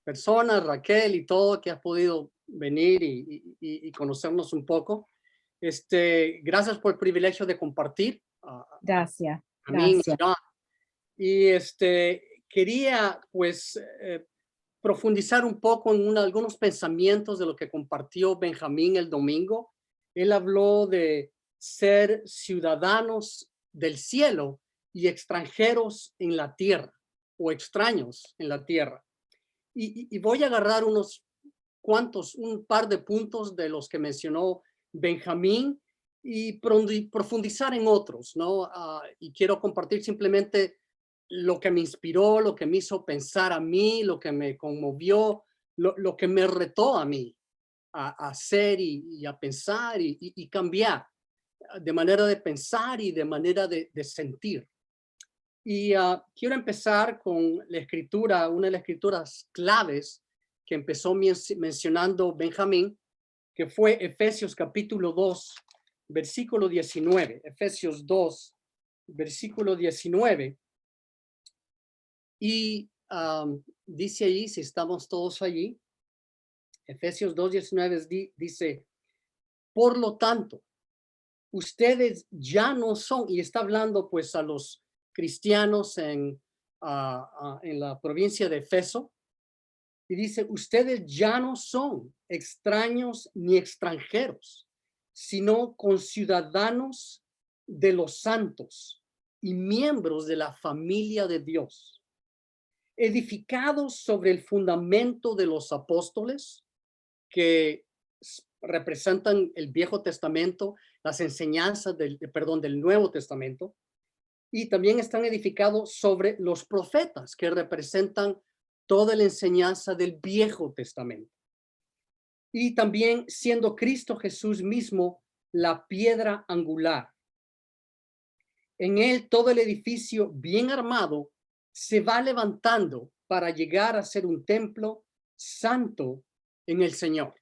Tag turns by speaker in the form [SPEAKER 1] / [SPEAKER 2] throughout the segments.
[SPEAKER 1] personas, Raquel y todo, que has podido venir y conocernos un poco. Gracias por el privilegio de compartir
[SPEAKER 2] Gracias,
[SPEAKER 1] a mí y
[SPEAKER 2] gracias.
[SPEAKER 1] John. Y quería pues profundizar un poco en algunos pensamientos de lo que compartió Benjamín el domingo. Él habló de ser ciudadanos del cielo y extranjeros en la tierra o extraños en la tierra. Y voy a agarrar un par de puntos de los que mencionó Benjamín y profundizar en otros, ¿no? Y quiero compartir simplemente lo que me inspiró, lo que me hizo pensar a mí, lo que me conmovió, lo que me retó a mí a hacer y a pensar y cambiar de manera de pensar y de manera de sentir. Y quiero empezar con la escritura, una de las escrituras claves que empezó mencionando Benjamín, que fue Efesios capítulo 2, versículo 19. Efesios 2, versículo 19. Y dice allí, si estamos todos allí, Efesios 2, 19 dice, por lo tanto, ustedes ya no son, y está hablando pues a los cristianos en la provincia de Efeso, y dice, ustedes ya no son extraños ni extranjeros, sino conciudadanos de los santos y miembros de la familia de Dios, edificados sobre el fundamento de los apóstoles que representan el Viejo Testamento, las enseñanzas del Nuevo Testamento, y también están edificados sobre los profetas que representan toda la enseñanza del Viejo Testamento. Y también siendo Cristo Jesús mismo la piedra angular. En él todo el edificio bien armado se va levantando para llegar a ser un templo santo en el Señor.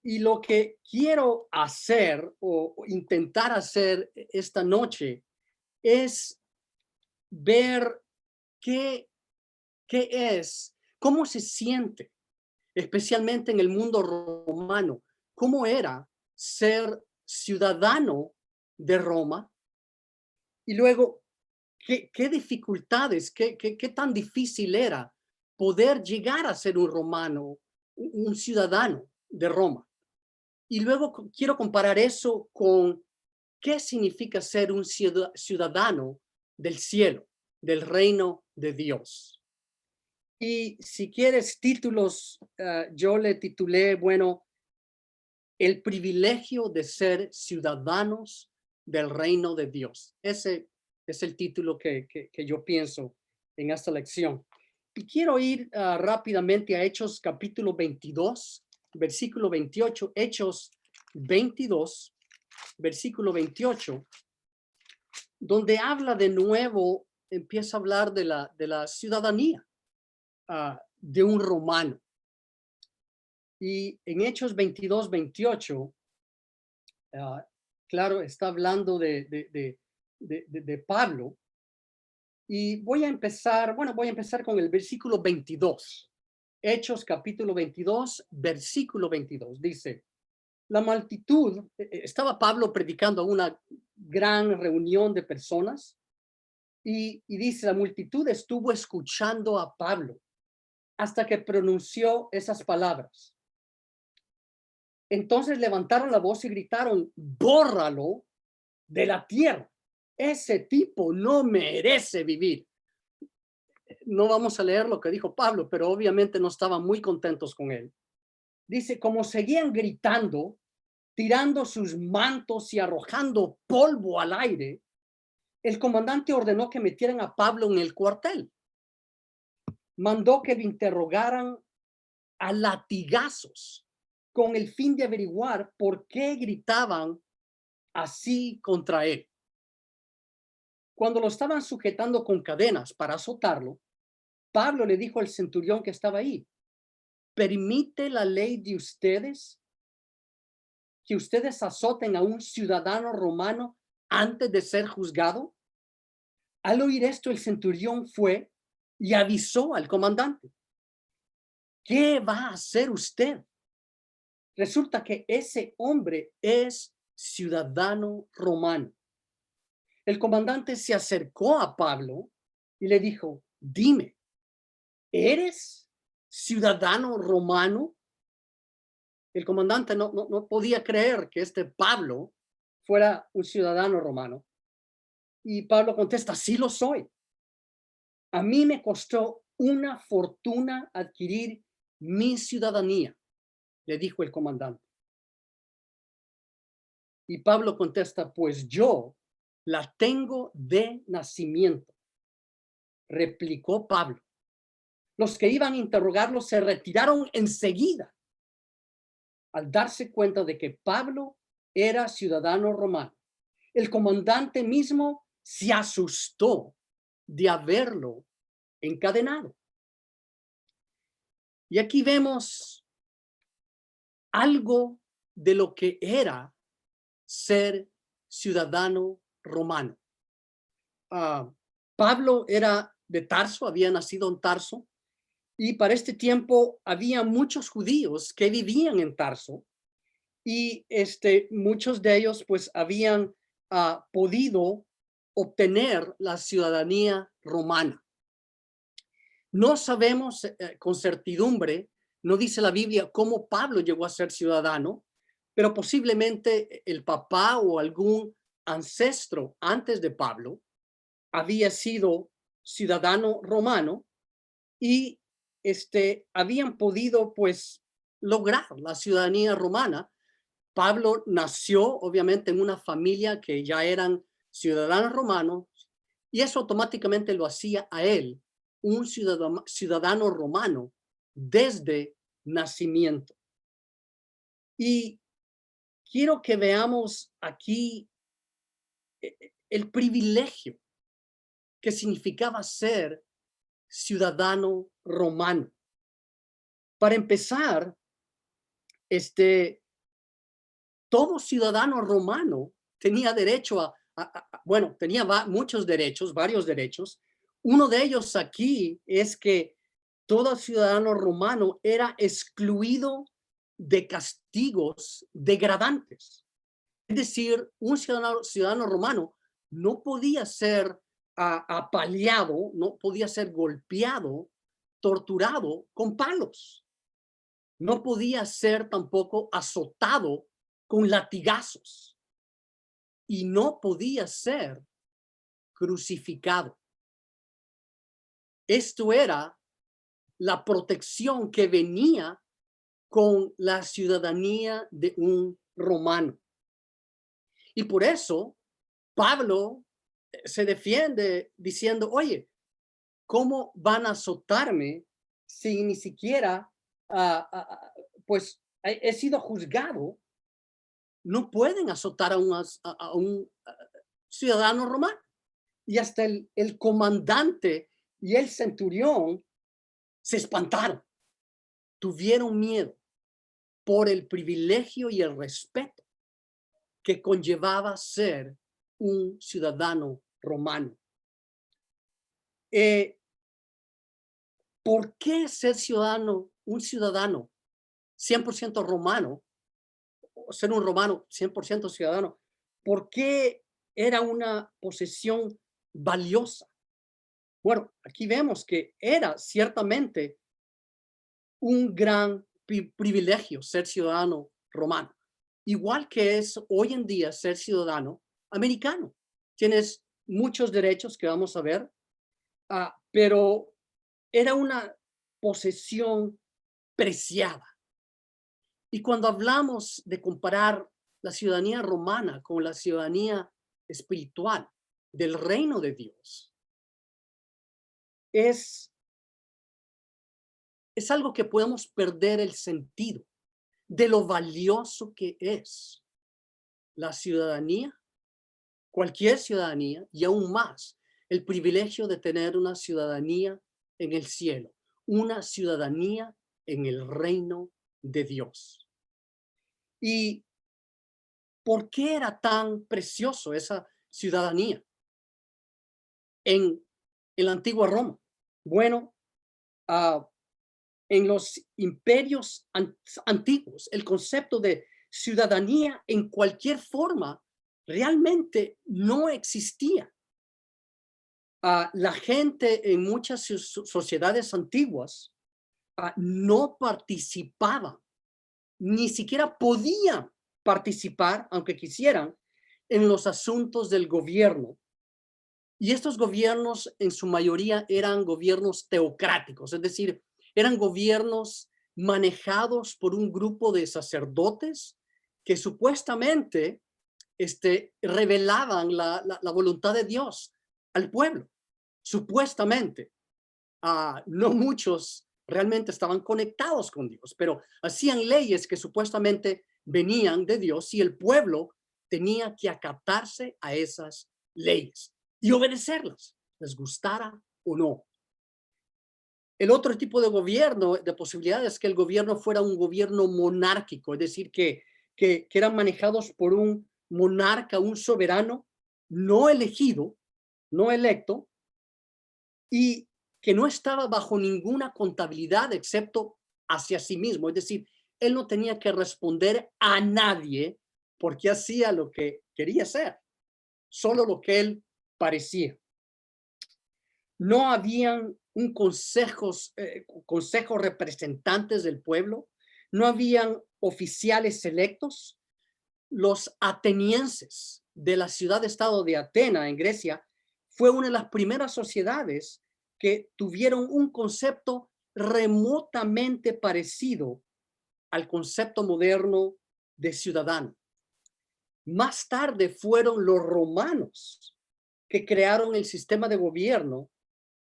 [SPEAKER 1] Y lo que quiero hacer o intentar hacer esta noche es ver qué, cómo se siente, especialmente en el mundo romano, cómo era ser ciudadano de Roma y luego qué dificultades, qué tan difícil era poder llegar a ser un romano, un ciudadano de Roma. Y luego quiero comparar eso con qué significa ser un ciudadano del cielo, del reino de Dios. Y si quieres títulos, yo le titulé, bueno, el privilegio de ser ciudadanos del reino de Dios. Ese es el título que yo pienso en esta lección. Y quiero ir rápidamente a Hechos capítulo 22, versículo 28. Hechos 22, versículo 28, donde habla de nuevo, empieza a hablar de la ciudadanía de un romano. Y en Hechos 22, 28, claro, está hablando de Pablo. Y voy a empezar con el versículo 22. Hechos capítulo 22, versículo 22. Dice, la multitud, estaba Pablo predicando a una gran reunión de personas y dice, la multitud estuvo escuchando a Pablo hasta que pronunció esas palabras. Entonces levantaron la voz y gritaron, bórralo de la tierra. Ese tipo no merece vivir. No vamos a leer lo que dijo Pablo, pero obviamente no estaban muy contentos con él. Dice, como seguían gritando, tirando sus mantos y arrojando polvo al aire, el comandante ordenó que metieran a Pablo en el cuartel. Mandó que lo interrogaran a latigazos con el fin de averiguar por qué gritaban así contra él. Cuando lo estaban sujetando con cadenas para azotarlo, Pablo le dijo al centurión que estaba ahí, ¿permite la ley de ustedes que ustedes azoten a un ciudadano romano antes de ser juzgado? Al oír esto, el centurión fue y avisó al comandante. ¿qué va a hacer usted? Resulta que ese hombre es ciudadano romano. El comandante se acercó a Pablo y le dijo, dime, ¿eres ciudadano romano? El comandante no podía creer que este Pablo fuera un ciudadano romano. Y Pablo contesta, sí lo soy. A mí me costó una fortuna adquirir mi ciudadanía, le dijo el comandante. Y Pablo contesta, pues yo la tengo de nacimiento, replicó Pablo. Los que iban a interrogarlo se retiraron enseguida al darse cuenta de que Pablo era ciudadano romano. El comandante mismo se asustó de haberlo encadenado. Y aquí vemos algo de lo que era ser ciudadano romano. Pablo era de Tarso, había nacido en Tarso, y para este tiempo había muchos judíos que vivían en Tarso, y muchos de ellos pues habían podido obtener la ciudadanía romana. No sabemos con certidumbre, no dice la Biblia cómo Pablo llegó a ser ciudadano, pero posiblemente el papá o algún ancestro antes de Pablo había sido ciudadano romano y habían podido pues lograr la ciudadanía romana. Pablo nació obviamente en una familia que ya eran ciudadanos romanos y eso automáticamente lo hacía a él un ciudadano romano desde nacimiento. Y quiero que veamos aquí el privilegio que significaba ser ciudadano romano. Para empezar, todo ciudadano romano tenía derecho bueno, tenía muchos derechos, varios derechos. Uno de ellos aquí es que todo ciudadano romano era excluido de castigos degradantes. Es decir, un ciudadano romano no podía ser apaleado, no podía ser golpeado, torturado con palos. No podía ser tampoco azotado con latigazos y no podía ser crucificado. Esto era la protección que venía con la ciudadanía de un romano. Y por eso Pablo se defiende diciendo, oye, ¿cómo van a azotarme si ni siquiera pues he sido juzgado? No pueden azotar a un ciudadano romano. Y hasta el comandante y el centurión se espantaron, tuvieron miedo por el privilegio y el respeto que conllevaba ser un ciudadano romano. ¿Por qué ser un ciudadano 100% romano, o ser un romano 100% ciudadano? ¿Por qué era una posesión valiosa? Bueno, aquí vemos que era ciertamente un gran privilegio ser ciudadano romano, igual que es hoy en día ser ciudadano americano. Tienes muchos derechos que vamos a ver, pero era una posesión preciada. Y cuando hablamos de comparar la ciudadanía romana con la ciudadanía espiritual del reino de Dios, es algo que podemos perder el sentido de lo valioso que es la ciudadanía, cualquier ciudadanía, y aún más el privilegio de tener una ciudadanía en el cielo, una ciudadanía en el reino de Dios. ¿Y por qué era tan precioso esa ciudadanía en la antigua Roma? Bueno, En los imperios antiguos, el concepto de ciudadanía en cualquier forma realmente no existía. La gente en muchas sociedades antiguas no participaba, ni siquiera podían participar, aunque quisieran, en los asuntos del gobierno. Y estos gobiernos en su mayoría eran gobiernos teocráticos, es decir, eran gobiernos manejados por un grupo de sacerdotes que supuestamente revelaban la voluntad de Dios al pueblo. Supuestamente, no muchos realmente estaban conectados con Dios, pero hacían leyes que supuestamente venían de Dios y el pueblo tenía que acatarse a esas leyes y obedecerlas, les gustara o no. El otro tipo de gobierno, de posibilidades, es que el gobierno fuera un gobierno monárquico, es decir, que eran manejados por un monarca, un soberano no elegido, no electo, y que no estaba bajo ninguna contabilidad excepto hacia sí mismo. Es decir, él no tenía que responder a nadie porque hacía lo que quería hacer, solo lo que él parecía. No habían consejo representantes del pueblo, no habían oficiales electos. Los atenienses de la ciudad-estado de Atena, en Grecia, fue una de las primeras sociedades que tuvieron un concepto remotamente parecido al concepto moderno de ciudadano. Más tarde fueron los romanos que crearon el sistema de gobierno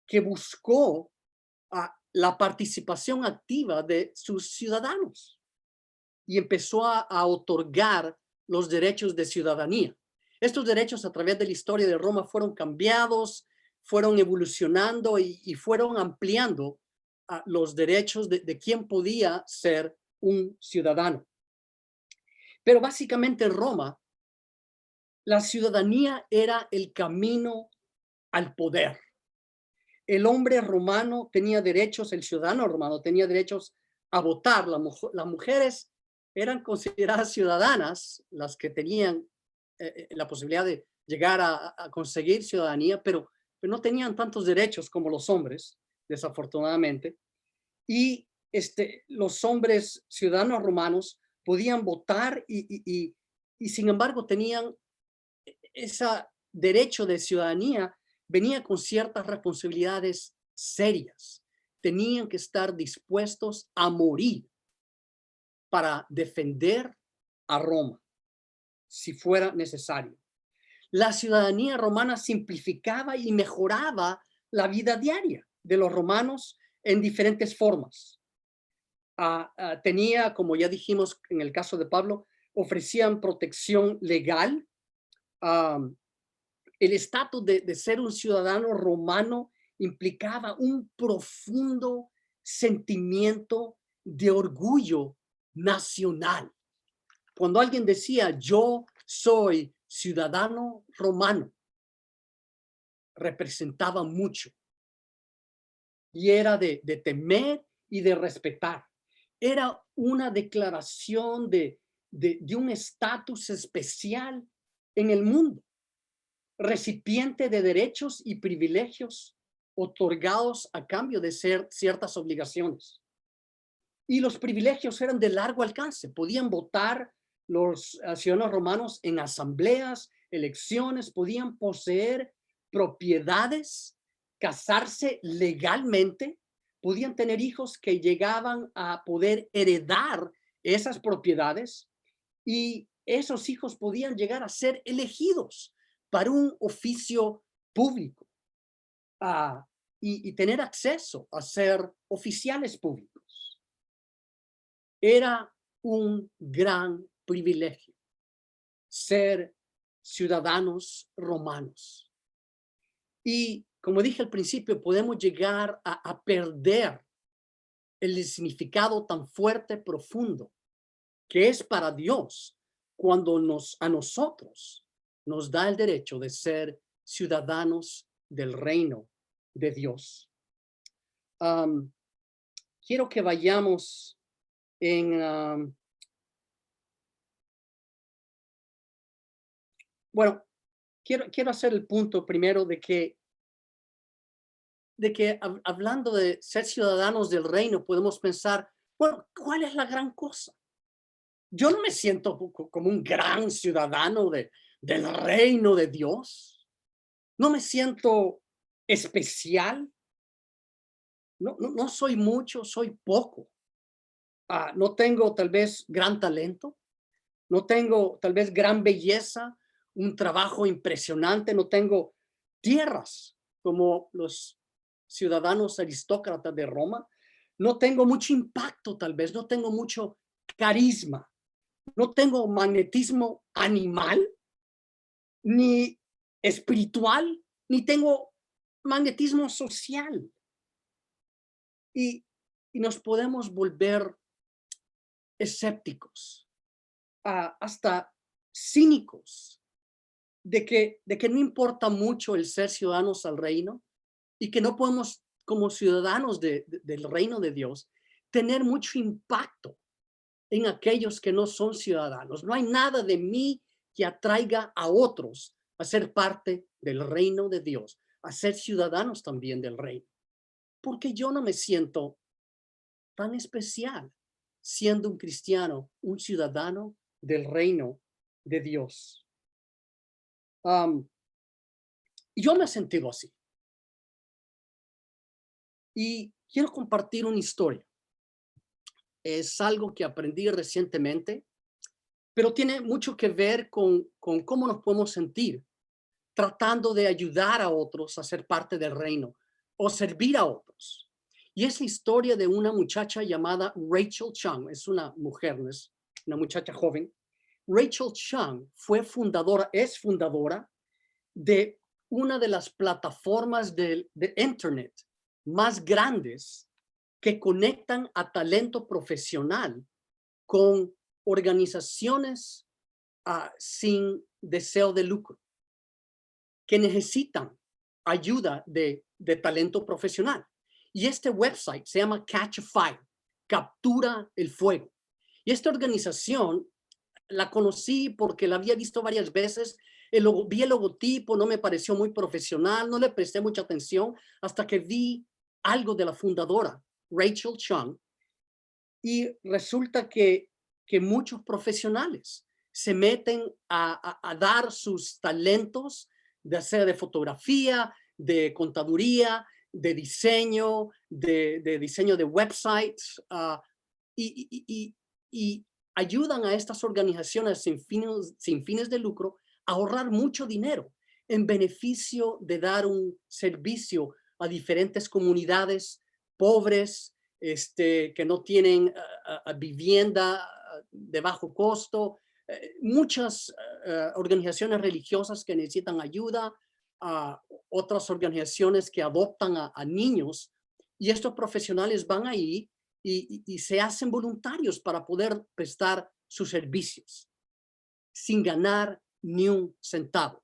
[SPEAKER 1] que buscó la participación activa de sus ciudadanos y empezó a otorgar los derechos de ciudadanía. Estos derechos a través de la historia de Roma fueron cambiados, fueron evolucionando y fueron ampliando los derechos de quién podía ser un ciudadano. Pero básicamente en Roma, la ciudadanía era el camino al poder. El hombre romano tenía derechos, el ciudadano romano tenía derechos a votar. Las mujeres eran consideradas ciudadanas, las que tenían la posibilidad de llegar a conseguir ciudadanía, pero no tenían tantos derechos como los hombres, desafortunadamente. Y los hombres ciudadanos romanos podían votar y sin embargo tenían ese derecho de ciudadanía, venía con ciertas responsabilidades serias. Tenían que estar dispuestos a morir para defender a Roma, si fuera necesario. La ciudadanía romana simplificaba y mejoraba la vida diaria de los romanos en diferentes formas. Tenía, como ya dijimos en el caso de Pablo, ofrecían protección legal. El estatus de ser un ciudadano romano implicaba un profundo sentimiento de orgullo nacional. Cuando alguien decía, yo soy ciudadano romano, representaba mucho. Y era de temer y de respetar. Era una declaración de un estatus especial en el mundo, recipiente de derechos y privilegios otorgados a cambio de ciertas obligaciones. Y los privilegios eran de largo alcance. Podían votar los ciudadanos romanos en asambleas, elecciones, podían poseer propiedades, casarse legalmente, podían tener hijos que llegaban a poder heredar esas propiedades y esos hijos podían llegar a ser elegidos para un oficio público y tener acceso a ser oficiales públicos. Era un gran privilegio ser ciudadanos romanos. Y como dije al principio, podemos llegar a perder el significado tan fuerte, profundo, que es para Dios cuando a nosotros nos da el derecho de ser ciudadanos del reino de Dios. quiero que vayamos en, bueno, quiero hacer el punto primero de que hablando de ser ciudadanos del reino, podemos pensar, bueno, ¿cuál es la gran cosa? Yo no me siento como un gran ciudadano del reino de Dios. No me siento especial. No soy mucho, soy poco. No tengo tal vez gran talento. No tengo tal vez gran belleza, un trabajo impresionante. No tengo tierras como los ciudadanos aristócratas de Roma. No tengo mucho impacto tal vez. No tengo mucho carisma. No tengo magnetismo animal, ni espiritual, ni tengo magnetismo social. Y, y nos podemos volver escépticos, hasta cínicos, de que no importa mucho el ser ciudadanos al reino y que no podemos, como ciudadanos del reino de Dios, tener mucho impacto en aquellos que no son ciudadanos. No hay nada de mí que atraiga a otros a ser parte del reino de Dios, a ser ciudadanos también del reino, porque yo no me siento tan especial siendo un cristiano, un ciudadano del reino de Dios. Yo me he sentido así y quiero compartir una historia. Es algo que aprendí recientemente, pero tiene mucho que ver con cómo nos podemos sentir tratando de ayudar a otros a ser parte del reino o servir a otros. Y es la historia de una muchacha llamada Rachel Chung. Es una mujer, no es una muchacha joven. Rachel Chung es fundadora de una de las plataformas de Internet más grandes que conectan a talento profesional con organizaciones sin deseo de lucro, que necesitan ayuda de talento profesional. Y este website se llama Catch a Fire, Captura el Fuego. Y esta organización la conocí porque la había visto varias veces. Vi el logotipo, no me pareció muy profesional, no le presté mucha atención hasta que vi algo de la fundadora, Rachel Chung, y resulta que muchos profesionales se meten a dar sus talentos, ya sea de fotografía, de contaduría, de diseño, de diseño de websites, y ayudan a estas organizaciones sin fines de lucro a ahorrar mucho dinero en beneficio de dar un servicio a diferentes comunidades pobres, que no tienen vivienda de bajo costo, muchas organizaciones religiosas que necesitan ayuda, otras organizaciones que adoptan a niños, y estos profesionales van ahí y se hacen voluntarios para poder prestar sus servicios sin ganar ni un centavo.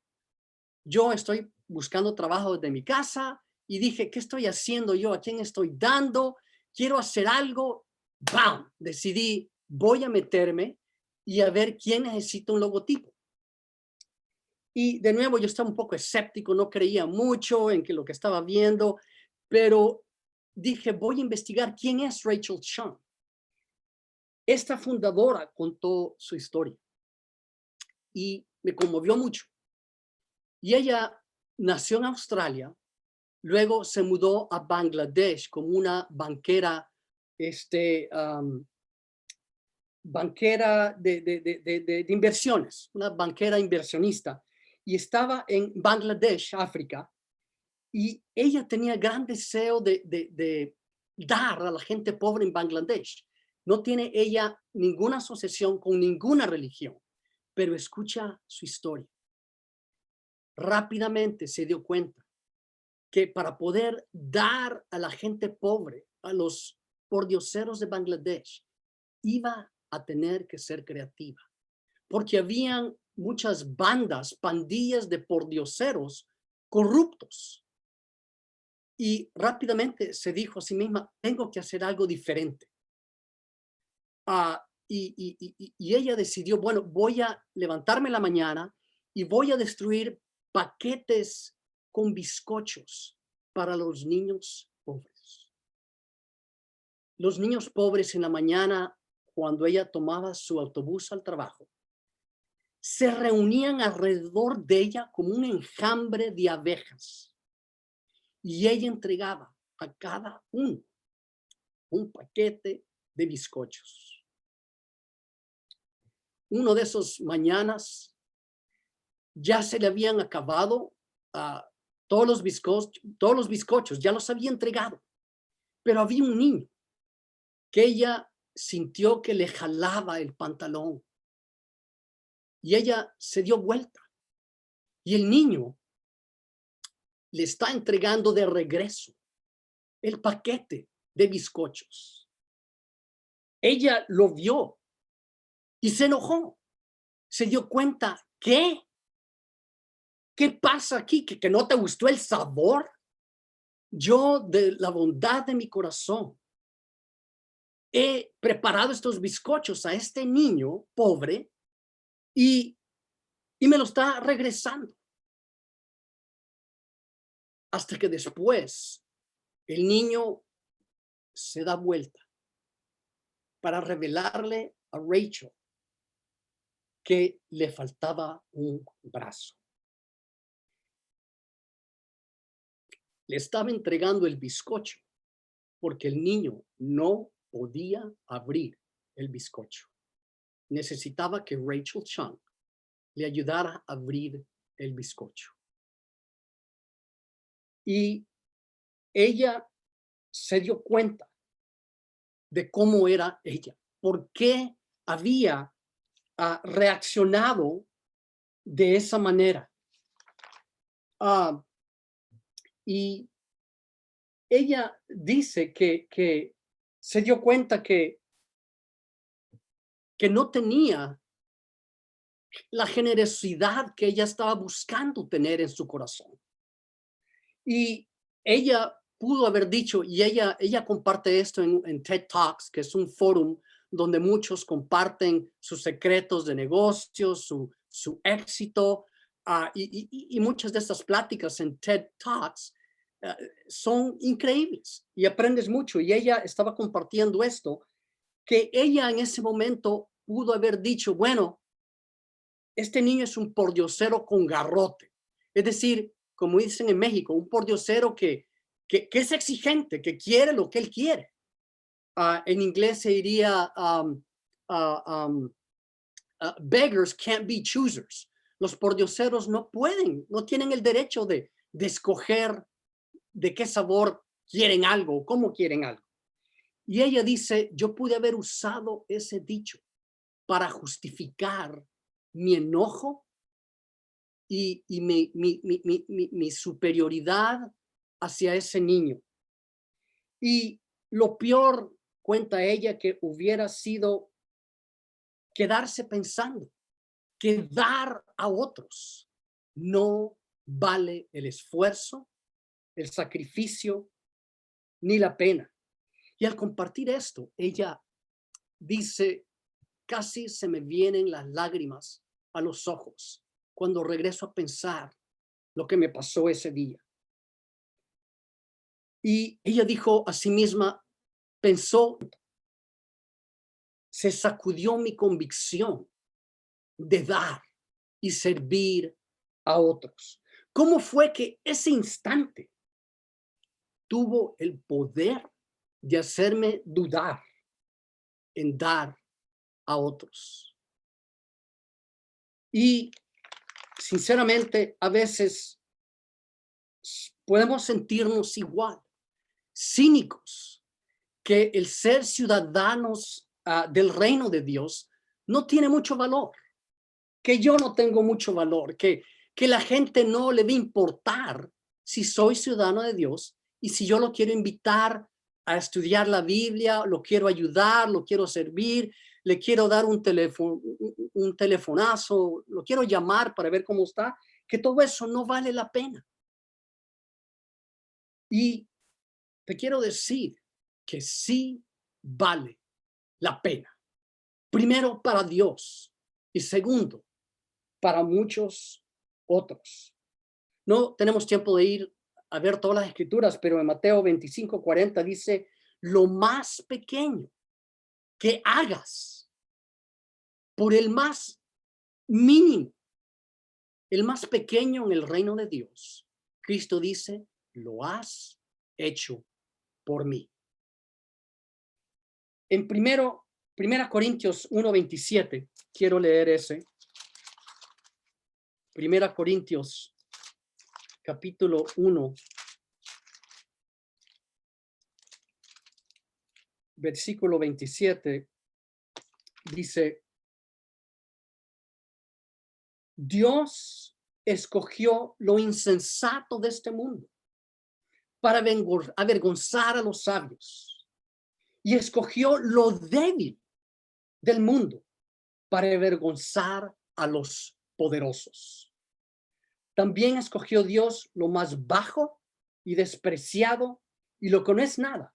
[SPEAKER 1] Yo estoy buscando trabajo desde mi casa y dije, ¿qué estoy haciendo yo? ¿A quién estoy dando? Quiero hacer algo. ¡Bam! Decidí, voy a meterme y a ver quién necesita un logotipo. Y de nuevo, yo estaba un poco escéptico, no creía mucho en que lo que estaba viendo, pero dije, voy a investigar quién es Rachel Chung. Esta fundadora contó su historia y me conmovió mucho. Y ella nació en Australia, luego se mudó a Bangladesh como una banquera, banquera de inversiones, una banquera inversionista, y estaba en Bangladesh, África, y ella tenía gran deseo de dar a la gente pobre en Bangladesh. No tiene ella ninguna asociación con ninguna religión, pero escucha su historia. Rápidamente se dio cuenta que para poder dar a la gente pobre, a los pordioseros de Bangladesh, iba a tener que ser creativa, porque habían muchas bandas, pandillas de pordioseros corruptos. y rápidamente se dijo a sí misma, tengo que hacer algo diferente. Y ella decidió, bueno, voy a levantarme en la mañana y voy a destruir paquetes con bizcochos para los niños pobres. Los niños pobres en la mañana, cuando ella tomaba su autobús al trabajo, se reunían alrededor de ella como un enjambre de abejas. Y ella entregaba a cada uno un paquete de bizcochos. Uno de esos mañanas ya se le habían acabado todos los bizcochos, ya los había entregado. Pero había un niño que ella sintió que le jalaba el pantalón. Y ella se dio vuelta. Y el niño le está entregando de regreso el paquete de bizcochos. Ella lo vio y se enojó. Se dio cuenta, ¿qué? ¿Qué pasa aquí? ¿Que no te gustó el sabor? Yo, de la bondad de mi corazón, he preparado estos bizcochos a este niño pobre y me lo está regresando. Hasta que después el niño se da vuelta para revelarle a Rachel que le faltaba un brazo. Le estaba entregando el bizcocho porque el niño no podía abrir el bizcocho. Necesitaba que Rachel Chung le ayudara a abrir el bizcocho. Y ella se dio cuenta de cómo era ella, por qué había reaccionado de esa manera. Y ella dice que se dio cuenta que no tenía la generosidad que ella estaba buscando tener en su corazón. Y ella pudo haber dicho, y ella comparte esto en TED Talks, que es un foro donde muchos comparten sus secretos de negocios, su éxito, y muchas de estas pláticas en TED Talks son increíbles y aprendes mucho. Y ella estaba compartiendo esto, que ella en ese momento pudo haber dicho, bueno, este niño es un pordiosero con garrote. Es decir, como dicen en México, un pordiosero que es exigente, que quiere lo que él quiere. En inglés se diría, beggars can't be choosers. Los pordioseros no pueden, no tienen el derecho de escoger de qué sabor quieren algo, cómo quieren algo. Y ella dice, yo pude haber usado ese dicho para justificar mi enojo y mi superioridad hacia ese niño. Y lo peor, cuenta ella, que hubiera sido quedarse pensando que dar a otros no vale el esfuerzo, el sacrificio, ni la pena. Y al compartir esto, ella dice, casi se me vienen las lágrimas a los ojos cuando regreso a pensar lo que me pasó ese día. Y ella dijo a sí misma, pensó, se sacudió mi convicción de dar y servir a otros. ¿Cómo fue que ese instante tuvo el poder de hacerme dudar en dar a otros? Y sinceramente, a veces podemos sentirnos igual, cínicos, que el ser ciudadanos del reino de Dios no tiene mucho valor, que yo no tengo mucho valor, que la gente no le va a importar si soy ciudadano de Dios y si yo lo quiero invitar a estudiar la Biblia, lo quiero ayudar, lo quiero servir, le quiero dar un telefonazo, lo quiero llamar para ver cómo está, que todo eso no vale la pena. Y te quiero decir que sí vale la pena. Primero para Dios y segundo para muchos otros. No tenemos tiempo de ir a ver todas las escrituras, pero en Mateo 25:40 dice, lo más pequeño que hagas por el más mínimo, el más pequeño en el reino de Dios, Cristo dice, lo has hecho por mí. En Primera Corintios 1:27, quiero leer ese. Primera Corintios, capítulo 1, versículo 27, dice, Dios escogió lo insensato de este mundo para avergonzar a los sabios y escogió lo débil del mundo para avergonzar a los poderosos. También escogió Dios lo más bajo y despreciado y lo que no es nada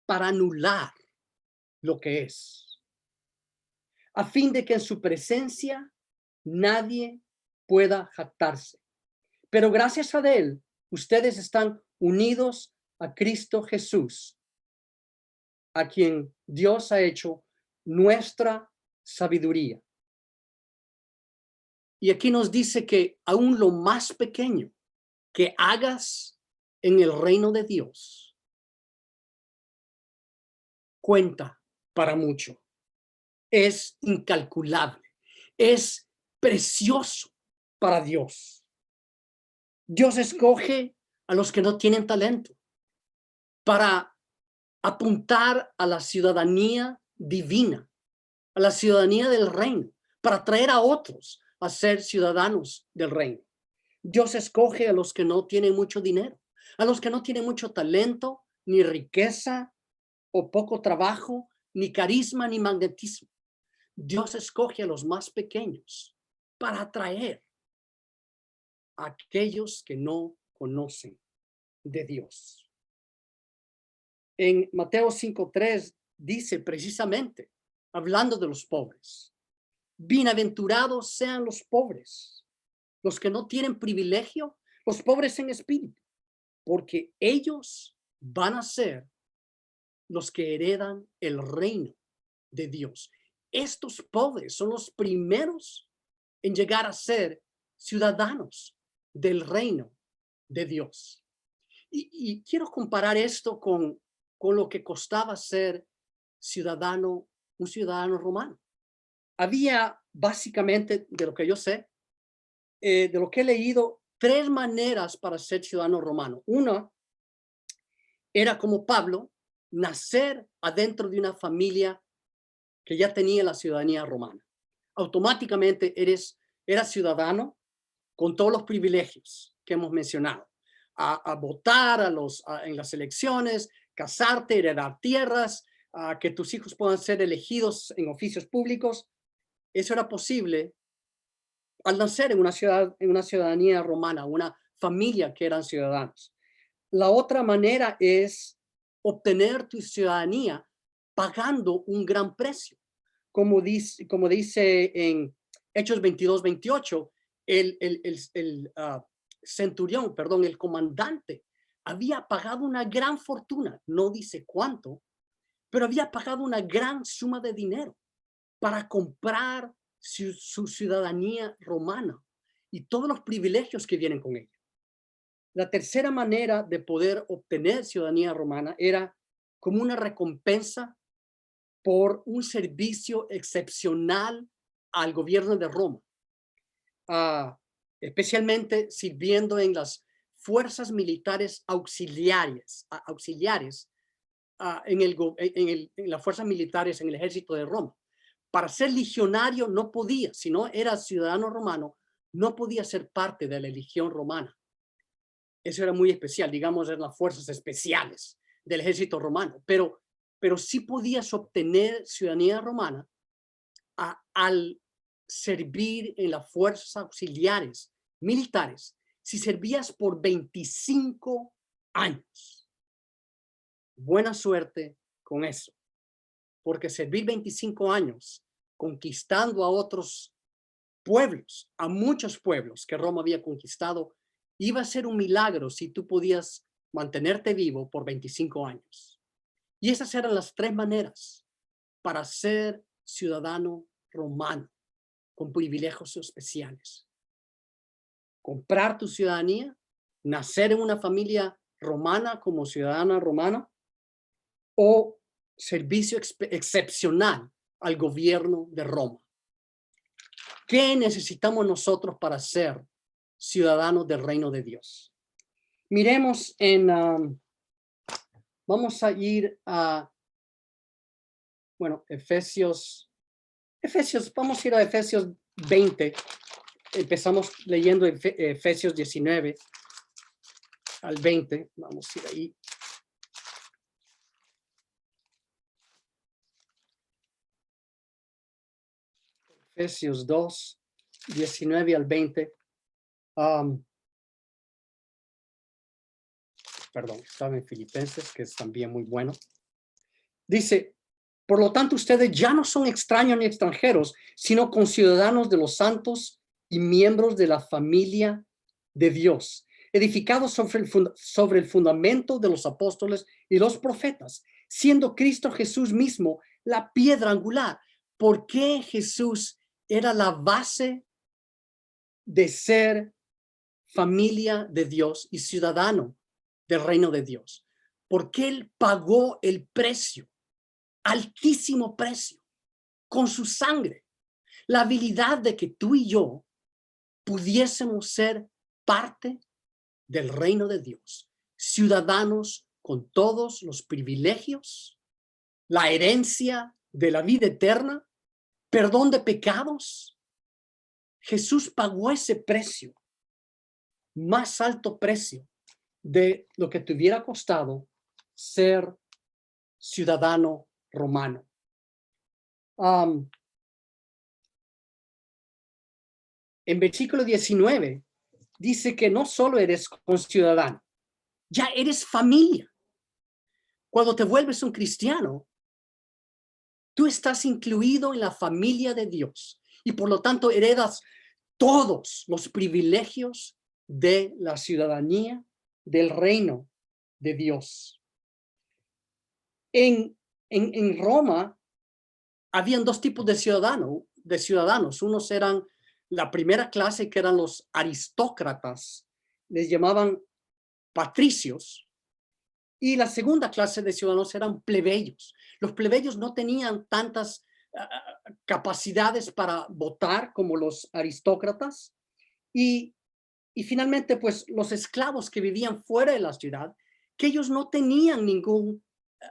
[SPEAKER 1] para anular lo que es, a fin de que en su presencia nadie pueda jactarse. Pero gracias a él, ustedes están unidos a Cristo Jesús, a quien Dios ha hecho nuestra sabiduría. Y aquí nos dice que aún lo más pequeño que hagas en el reino de Dios cuenta para mucho. Es incalculable, es precioso para Dios. Dios escoge a los que no tienen talento para apuntar a la ciudadanía divina, a la ciudadanía del reino, para traer a otros a ser ciudadanos del reino. Dios escoge a los que no tienen mucho dinero, a los que no tienen mucho talento, ni riqueza, o poco trabajo, ni carisma, ni magnetismo. Dios escoge a los más pequeños para atraer a aquellos que no conocen de Dios. En Mateo 5:3 dice precisamente, hablando de los pobres, bienaventurados sean los pobres, los que no tienen privilegio, los pobres en espíritu, porque ellos van a ser los que heredan el reino de Dios. Estos pobres son los primeros en llegar a ser ciudadanos del reino de Dios. Y quiero comparar esto con lo que costaba ser un ciudadano romano. Había básicamente, de lo que yo sé, de lo que he leído, tres maneras para ser ciudadano romano. Una era como Pablo, nacer adentro de una familia que ya tenía la ciudadanía romana. Automáticamente eras ciudadano con todos los privilegios que hemos mencionado. A votar en las elecciones, casarte, heredar tierras, a que tus hijos puedan ser elegidos en oficios públicos. Eso era posible al nacer en una ciudadanía romana, una familia que eran ciudadanos. La otra manera es obtener tu ciudadanía pagando un gran precio. Como dice en Hechos 22:28, el centurión, perdón, el comandante, había pagado una gran fortuna, no dice cuánto, pero había pagado una gran suma de dinero para comprar su ciudadanía romana y todos los privilegios que vienen con ella. La tercera manera de poder obtener ciudadanía romana era como una recompensa por un servicio excepcional al gobierno de Roma, especialmente sirviendo en las fuerzas militares auxiliares, en las fuerzas militares en el ejército de Roma. Para ser legionario no podía, si no era ciudadano romano, no podía ser parte de la legión romana. Eso era muy especial, digamos, en las fuerzas especiales del ejército romano, pero sí podías obtener ciudadanía romana al servir en las fuerzas auxiliares militares si servías por 25 años. Buena suerte con eso, porque servir 25 años conquistando a otros pueblos, a muchos pueblos que Roma había conquistado, iba a ser un milagro si tú podías mantenerte vivo por 25 años. Y esas eran las tres maneras para ser ciudadano romano con privilegios especiales: comprar tu ciudadanía, nacer en una familia romana como ciudadana romana, o servicio excepcional al gobierno de Roma. ¿Qué necesitamos nosotros para ser ciudadanos del reino de Dios? Miremos vamos a ir a, bueno, vamos a ir a Efesios 20. Empezamos leyendo Efesios 19 al 20. Vamos a ir ahí. Efesios 2, 19 al 20. Perdón, estaba en Filipenses, que es también muy bueno. Dice: por lo tanto, ustedes ya no son extraños ni extranjeros, sino conciudadanos de los santos y miembros de la familia de Dios, edificados sobre el fundamento de los apóstoles y los profetas, siendo Cristo Jesús mismo la piedra angular. ¿Por qué Jesús era la base de ser familia de Dios y ciudadano del reino de Dios? Porque Él pagó el precio, altísimo precio, con su sangre, la habilidad de que tú y yo pudiésemos ser parte del reino de Dios, ciudadanos con todos los privilegios, la herencia de la vida eterna, perdón de pecados. Jesús pagó ese precio, más alto precio de lo que te hubiera costado ser ciudadano romano. En versículo 19 dice que no solo eres conciudadano, ya eres familia. Cuando te vuelves un cristiano, tú estás incluido en la familia de Dios y por lo tanto heredas todos los privilegios de la ciudadanía del reino de Dios. En Roma habían dos tipos de ciudadanos. Unos eran la primera clase, que eran los aristócratas, les llamaban patricios, y la segunda clase de ciudadanos eran plebeyos. Los plebeyos no tenían tantas capacidades para votar como los aristócratas, y finalmente, pues, los esclavos que vivían fuera de la ciudad, que ellos no tenían ningún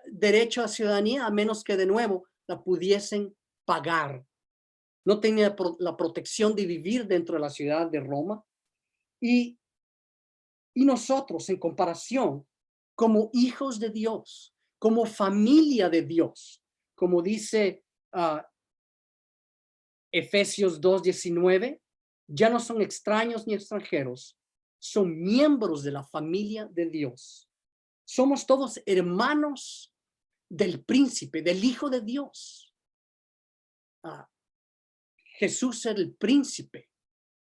[SPEAKER 1] derecho a ciudadanía, a menos que de nuevo la pudiesen pagar. No tenía la protección de vivir dentro de la ciudad de Roma. Y nosotros, en comparación, como hijos de Dios, como familia de Dios, como dice Efesios 2:19, ya no son extraños ni extranjeros, son miembros de la familia de Dios. Somos todos hermanos del príncipe, del Hijo de Dios. Jesús era el príncipe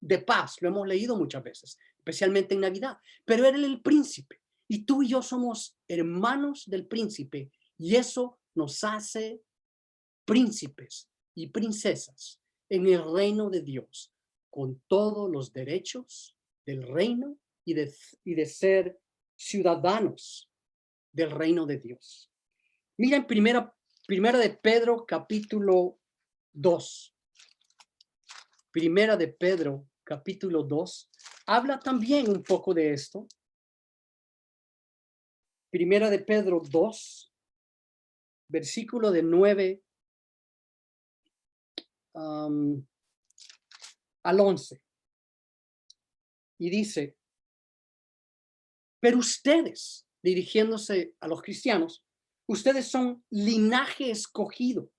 [SPEAKER 1] de paz, lo hemos leído muchas veces, especialmente en Navidad, pero era el príncipe, y tú y yo somos hermanos del príncipe, y eso nos hace príncipes y princesas en el reino de Dios, con todos los derechos del reino y de ser ciudadanos del reino de Dios. Mira en primera de Pedro, capítulo 2. Primera de Pedro, capítulo 2, habla también un poco de esto. Primera de Pedro 2, versículo de 9 al 11. Y dice: pero ustedes, dirigiéndose a los cristianos, ustedes son linaje escogido,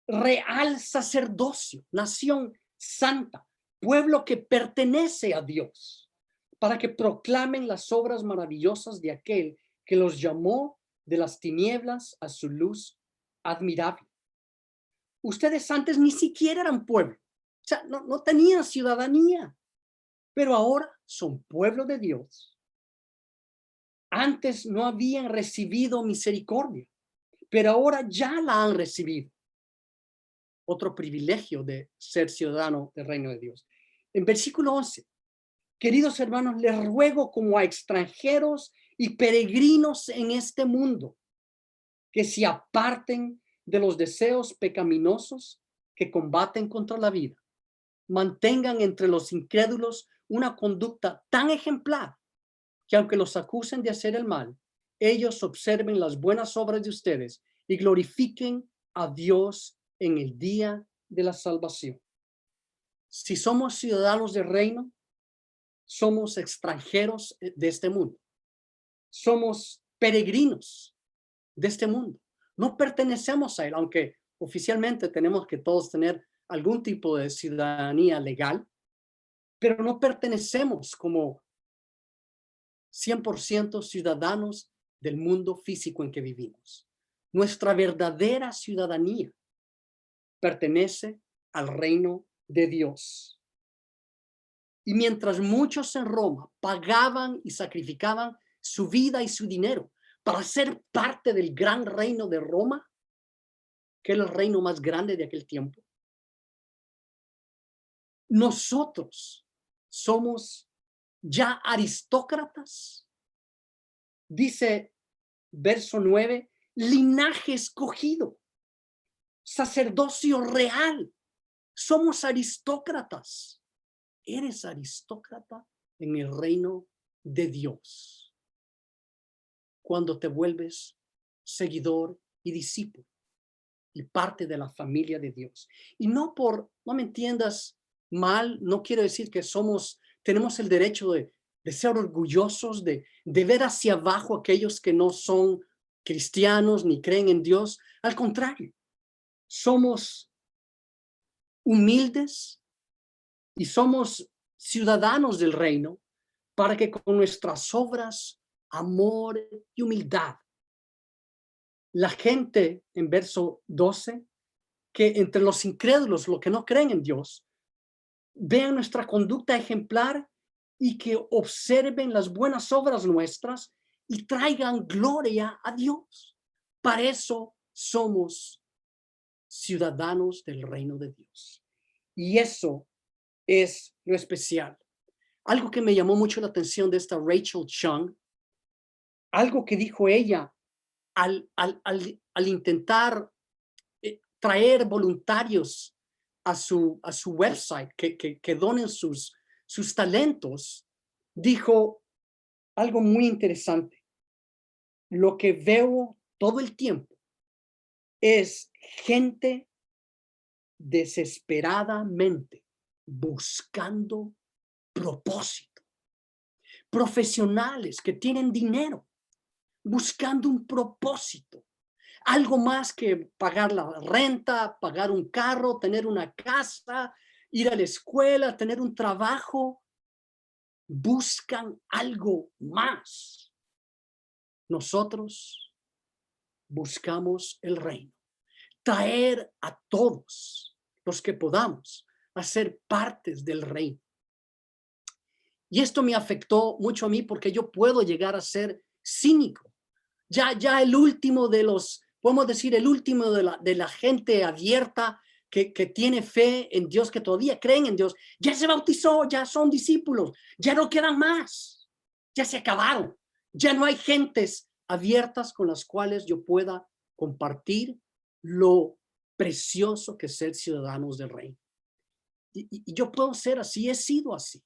[SPEAKER 1] real sacerdocio, nación santa, pueblo que pertenece a Dios, para que proclamen las obras maravillosas de aquel que los llamó de las tinieblas a su luz admirable. Ustedes antes ni siquiera eran pueblo, o sea, no tenían ciudadanía, pero ahora son pueblo de Dios. Antes no habían recibido misericordia, pero ahora ya la han recibido. Otro privilegio de ser ciudadano del reino de Dios. En versículo 11, queridos hermanos, les ruego como a extranjeros y peregrinos en este mundo, que se aparten de los deseos pecaminosos que combaten contra la vida. Mantengan entre los incrédulos una conducta tan ejemplar que aunque los acusen de hacer el mal, ellos observen las buenas obras de ustedes y glorifiquen a Dios en el día de la salvación. Si somos ciudadanos del reino, somos extranjeros de este mundo. Somos peregrinos de este mundo. No pertenecemos a él, aunque oficialmente tenemos que todos tener algún tipo de ciudadanía legal, pero no pertenecemos como 100% ciudadanos del mundo físico en que vivimos. Nuestra verdadera ciudadanía pertenece al reino de Dios. Y mientras muchos en Roma pagaban y sacrificaban su vida y su dinero para ser parte del gran reino de Roma, que era el reino más grande de aquel tiempo, nosotros somos ya aristócratas. Dice verso 9, linaje escogido, sacerdocio real. Somos aristócratas. Eres aristócrata en el reino de Dios cuando te vuelves seguidor y discípulo y parte de la familia de Dios. Y no me entiendas mal, no quiero decir que tenemos el derecho de ser orgullosos, de ver hacia abajo a aquellos que no son cristianos ni creen en Dios. Al contrario, somos humildes y somos ciudadanos del reino para que con nuestras obras, amor y humildad, la gente, en verso 12, que entre los incrédulos, los que no creen en Dios, vean nuestra conducta ejemplar y que observen las buenas obras nuestras y traigan gloria a Dios. Para eso somos ciudadanos del reino de Dios. Y eso es lo especial. Algo que me llamó mucho la atención de esta Rachel Chung, algo que dijo ella al intentar traer voluntarios a su website que donen sus talentos, dijo algo muy interesante. Lo que veo todo el tiempo es gente desesperadamente buscando propósito. Profesionales que tienen dinero buscando un propósito. Algo más que pagar la renta, pagar un carro, tener una casa, ir a la escuela, tener un trabajo. Buscan algo más. Nosotros buscamos el reino. Traer a todos los que podamos a ser partes del reino. Y esto me afectó mucho a mí porque yo puedo llegar a ser cínico. Ya el último de los, podemos decir, el último de la gente abierta que tiene fe en Dios, que todavía creen en Dios, ya se bautizó, ya son discípulos, ya no quedan más, ya se acabaron. Ya no hay gentes abiertas con las cuales yo pueda compartir lo precioso que es ser ciudadanos del reino. Y yo puedo ser así, he sido así.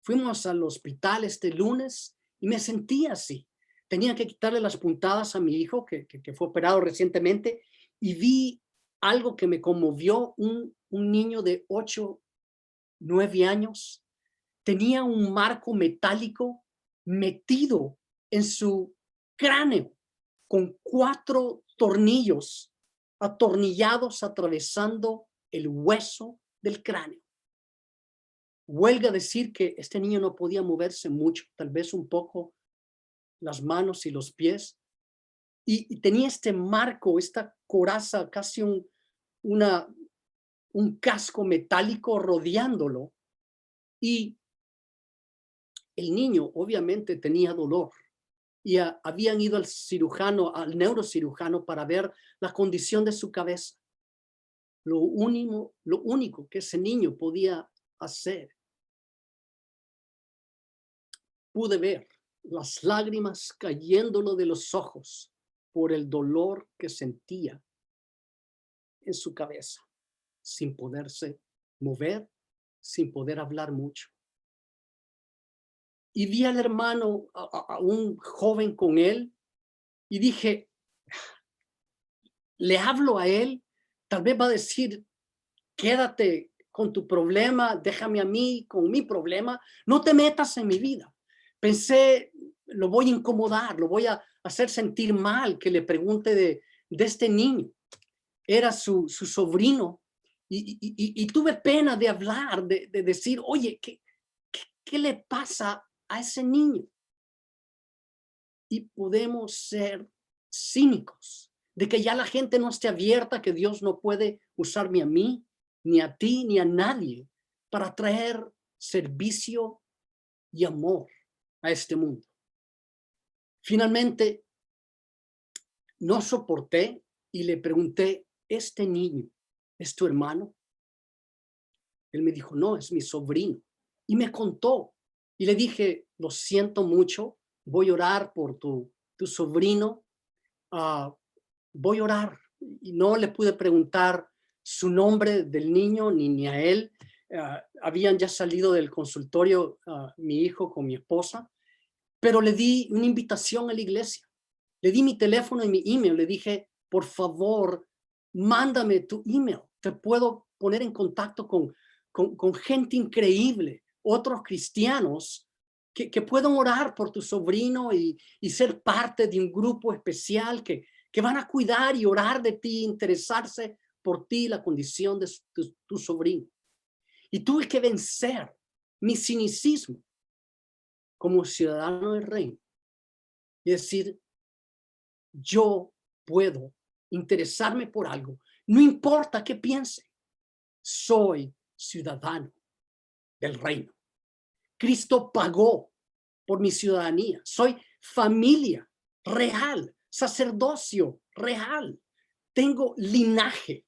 [SPEAKER 1] Fuimos al hospital este lunes y me sentí así. Tenía que quitarle las puntadas a mi hijo que fue operado recientemente y vi algo que me conmovió. Un niño de 8, 9 años tenía un marco metálico metido en su cráneo con 4 tornillos atornillados atravesando el hueso del cráneo. Huelga decir que este niño no podía moverse mucho, tal vez un poco las manos y los pies, y tenía este marco, esta coraza, casi una, un casco metálico rodeándolo, y el niño obviamente tenía dolor y habían ido al cirujano, al neurocirujano para ver la condición de su cabeza. Lo único que ese niño podía hacer, pude ver las lágrimas cayéndolo de los ojos por el dolor que sentía en su cabeza, sin poderse mover, sin poder hablar mucho. Y vi al hermano, a un joven con él, y dije, le hablo a él, tal vez va a decir, quédate con tu problema, déjame a mí con mi problema, no te metas en mi vida. Pensé, lo voy a incomodar, lo voy a hacer sentir mal que le pregunte de este niño. Era su sobrino y tuve pena de hablar, de decir, oye, ¿qué le pasa a ese niño? Y podemos ser cínicos de que ya la gente no esté abierta, que Dios no puede usarme a mí, ni a ti, ni a nadie para traer servicio y amor a este mundo. Finalmente, no soporté y le pregunté, ¿este niño es tu hermano? Él me dijo, no, es mi sobrino. Y me contó. Y le dije, lo siento mucho, voy a orar por tu sobrino. Voy a orar. Y no le pude preguntar su nombre del niño ni a él. Habían ya salido del consultorio mi hijo con mi esposa, pero le di una invitación a la iglesia. Le di mi teléfono y mi email. Le dije, por favor, mándame tu email. Te puedo poner en contacto con gente increíble, otros cristianos que puedan orar por tu sobrino y ser parte de un grupo especial que van a cuidar y orar de ti, interesarse por ti, la condición de tu sobrino. Y tuve que vencer mi cinicismo como ciudadano del reino y decir, yo puedo interesarme por algo, no importa qué piense, soy ciudadano del reino. Cristo pagó por mi ciudadanía, soy familia real, sacerdocio real, tengo linaje.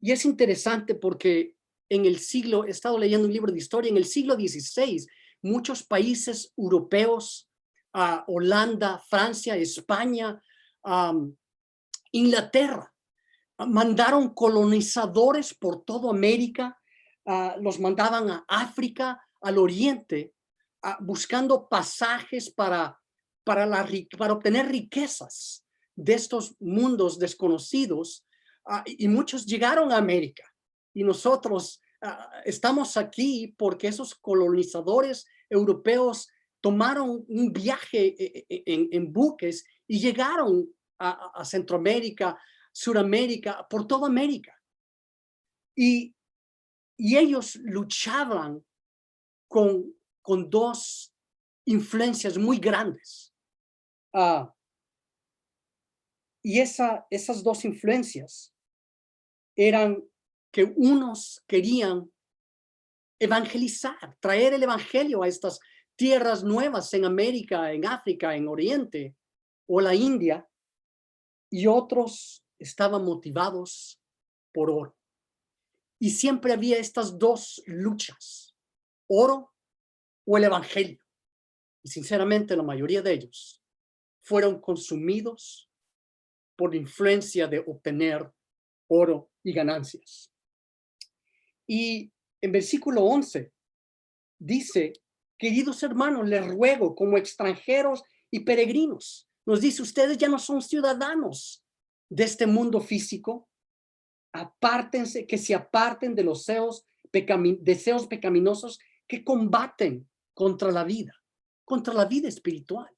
[SPEAKER 1] Y es interesante porque en el siglo, he estado leyendo un libro de historia, en el siglo XVI, muchos países europeos, Holanda, Francia, España, Inglaterra, mandaron colonizadores por toda América, los mandaban a África, al Oriente, buscando pasajes para obtener riquezas de estos mundos desconocidos, y muchos llegaron a América. Y nosotros estamos aquí porque esos colonizadores europeos tomaron un viaje en buques y llegaron a Centroamérica, Suramérica, por toda América. Y ellos luchaban con dos influencias muy grandes. Y esas dos influencias eran que unos querían evangelizar, traer el evangelio a estas tierras nuevas en América, en África, en Oriente o la India, y otros estaban motivados por oro. Y siempre había estas dos luchas, oro o el evangelio. Y sinceramente la mayoría de ellos fueron consumidos por la influencia de obtener oro y ganancias. Y en versículo 11 dice, queridos hermanos, les ruego como extranjeros y peregrinos. Nos dice, ustedes ya no son ciudadanos de este mundo físico. Apártense, que se aparten de los deseos pecaminosos que combaten contra la vida espiritual.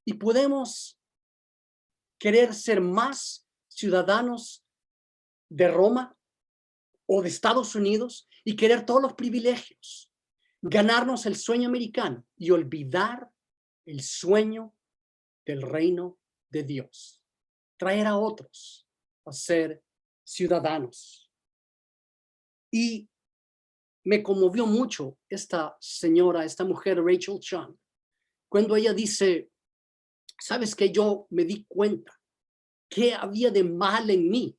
[SPEAKER 1] Y podemos querer ser más ciudadanos de Roma o de Estados Unidos y querer todos los privilegios, ganarnos el sueño americano y olvidar el sueño del reino de Dios. Traer a otros a ser ciudadanos. Y me conmovió mucho esta señora, esta mujer, Rachel Chang, cuando ella dice, ¿sabes qué? Yo me di cuenta qué había de mal en mí.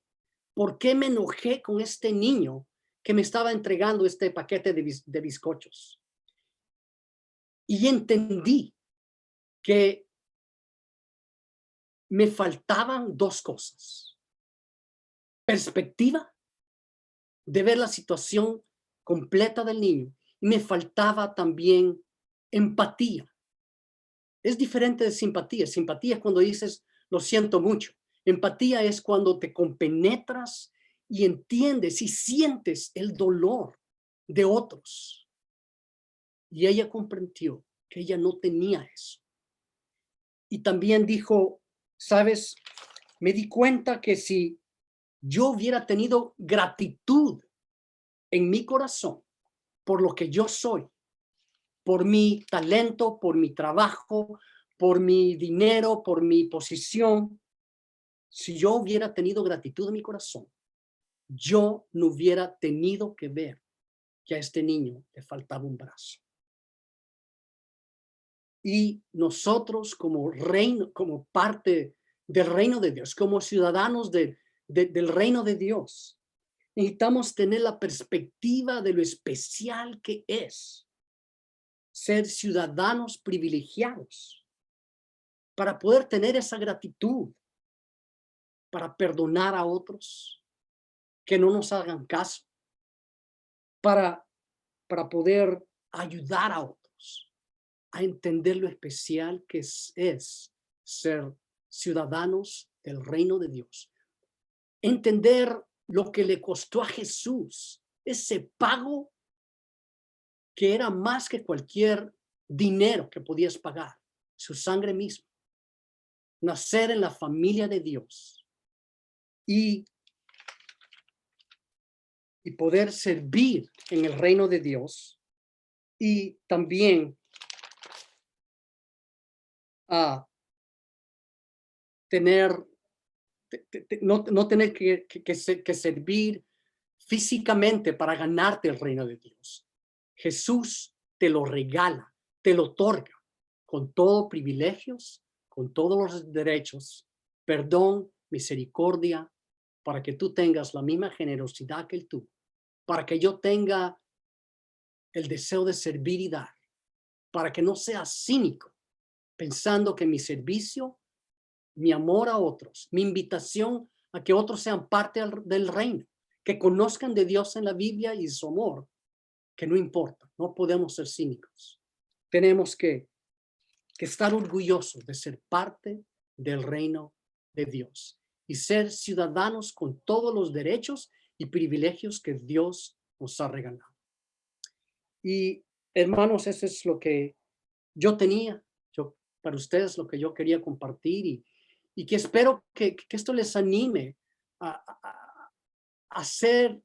[SPEAKER 1] ¿Por qué me enojé con este niño que me estaba entregando este paquete de bizcochos? Y entendí que me faltaban dos cosas. Perspectiva de ver la situación completa del niño. Y me faltaba también empatía. Es diferente de simpatía. Simpatía es cuando dices, lo siento mucho. Empatía es cuando te compenetras y entiendes y sientes el dolor de otros. Y ella comprendió que ella no tenía eso. Y también dijo, sabes, me di cuenta que si yo hubiera tenido gratitud en mi corazón por lo que yo soy, por mi talento, por mi trabajo, por mi dinero, por mi posición, si yo hubiera tenido gratitud en mi corazón, yo no hubiera tenido que ver que a este niño le faltaba un brazo. Y nosotros como reino, como parte del reino de Dios, como ciudadanos del reino de Dios, necesitamos tener la perspectiva de lo especial que es ser ciudadanos privilegiados para poder tener esa gratitud, para perdonar a otros que no nos hagan caso, para poder ayudar a otros a entender lo especial que es ser ciudadanos del reino de Dios. Entender lo que le costó a Jesús, ese pago que era más que cualquier dinero que podías pagar, su sangre misma. Nacer en la familia de Dios y poder servir en el reino de Dios y también a tener, no tener que servir físicamente para ganarte el reino de Dios. Jesús te lo regala, te lo otorga con todos privilegios, con todos los derechos, perdón, misericordia, para que tú tengas la misma generosidad que él tuvo, para que yo tenga el deseo de servir y dar, para que no sea cínico, pensando que mi servicio, mi amor a otros, mi invitación a que otros sean parte del reino, que conozcan de Dios en la Biblia y su amor, que no importa, no podemos ser cínicos. Tenemos que estar orgullosos de ser parte del reino de Dios y ser ciudadanos con todos los derechos y privilegios que Dios nos ha regalado. Y hermanos, eso es lo que yo tenía, para ustedes lo que yo quería compartir y que espero que esto les anime a ser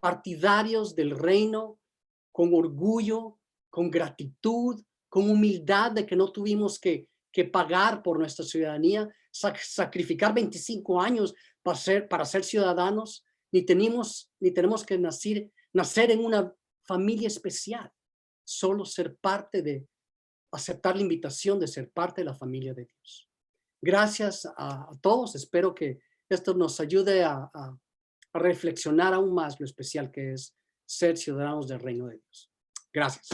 [SPEAKER 1] partidarios del reino con orgullo, con gratitud, con humildad de que no tuvimos que pagar por nuestra ciudadanía, sacrificar 25 años para ser ciudadanos, ni tenemos que nacer en una familia especial, solo ser parte de, aceptar la invitación de ser parte de la familia de Dios. Gracias a todos, espero que esto nos ayude a reflexionar aún más lo especial que es ser ciudadanos del reino de Dios. Gracias.